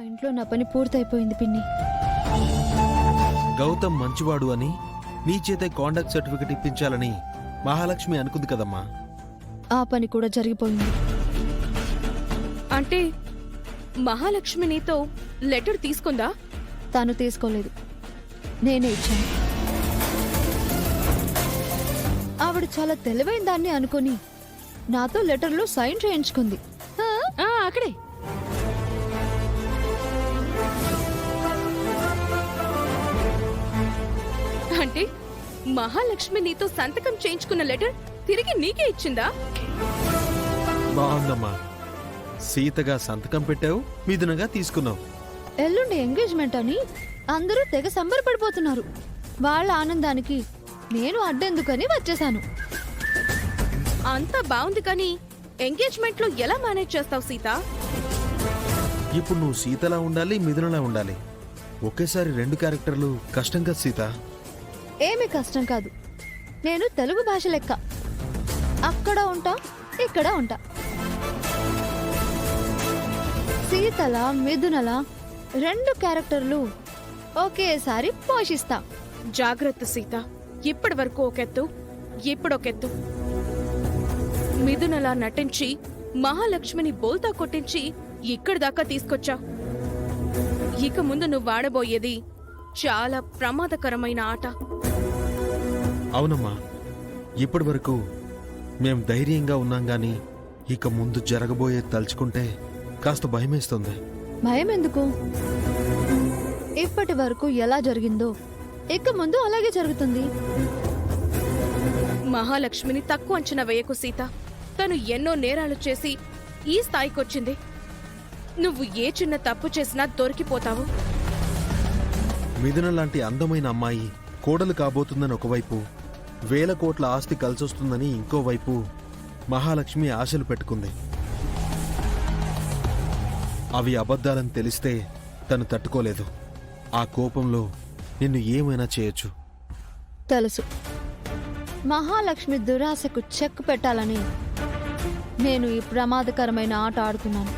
ఇంట్లో నా పని పూర్తయిపోయింది పిన్ని. గౌతమ్ మంచివాడు అని నీ చేతే కాండక్ట్ సర్టిఫికెట్ ఇప్పించాలని మహాలక్ష్మి అనుకుంది కదమ్మా. ఆ పని కూడా జరిగిపోయింది. అంటే మహాలక్ష్మి నీతో లెటర్ తీసుకుందా? తాను తీసుకోలేదు, నేనే ఇచ్చాను. ఆవిడ చాలా తెలివైన దాన్ని అనుకుని నాతో లెటర్లో సైన్ చేయించుకుంది. అక్కడే అంటే మహాలక్ష్మి నీతో సంతకం చేయించుకున్న లెటర్ తిరిగి నీకే ఇచ్చిందా? బాగుందమ్మా, సీతగా సంతకం పెట్టావు, మిథునగా తీసుకున్నావు. ఎల్లుండి ఎంగేజ్మెంట్ అని అందరూ తెగ సంబరపడిపోతున్నారు. వాళ్ళ ఆనందానికి నేను అడ్డెందుకని వచ్చేశాను. అంతా బాగుంది కానీ ఎంగేజ్మెంట్ లో ఎలా మేనేజ్ చేస్తావు సీత? ఇప్పుడు నువ్వు సీతలా ఉండాలి, మిథునలా ఉండాలి. ఒకేసారి రెండు క్యారెక్టర్లు కష్టం కదా సీత. ఏమీ కష్టం కాదు. నేను తెలుగు భాష లెక్క అక్కడ ఉంటా, ఇక్కడ ఉంటా. సీతలా మిథునలా రెండు క్యారెక్టర్లు ఒకేసారి పోషిస్తా. జాగ్రత్త సీత, ఇప్పటి వరకు ఒకెత్తు, ఇప్పుడొకెత్తు. మిథునలా నటించి మహాలక్ష్మిని బోల్తా కొట్టించి ఇక్కడి దాకా తీసుకొచ్చా. ఇక ముందు నువ్వు వాడబోయేది చాలా ప్రమాదకరమైన ఆట. అవునమ్మా, ఇప్పటి వరకు మేం ధైర్యంగా ఉన్నాం గాని ఇక ముందు జరగబోయే తలుచుకుంటే కాస్త భయమేస్తుంది. భయం ఎందుకు? ఇప్పటి వరకు ఎలా జరిగిందో ఇక ముందు అలాగే జరుగుతుంది. మహాలక్ష్మిని తక్కువ అంచనా వేయకు సీత. తను ఎన్నో నేరాలు చేసి ఈ స్థాయికొచ్చింది. నువ్వు ఏ చిన్న తప్పు చేసినా దొరికిపోతావు. మిథున లాంటి అందమైన అమ్మాయి కోడలు కాబోతుందని ఒకవైపు, 1000 కోట్ల ఆస్తి కలిసొస్తుందని ఇంకోవైపు మహాలక్ష్మి ఆశలు పెట్టుకుంది. అవి అబద్ధాలని తెలిస్తే తను తట్టుకోలేదు. ఆ కోపంలో నిన్ను ఏమైనా చేయొచ్చు. తెలుసు. మహాలక్ష్మి దురాశకు చెక్ పెట్టాలని నేను ఈ ప్రమాదకరమైన ఆట ఆడుతున్నాను.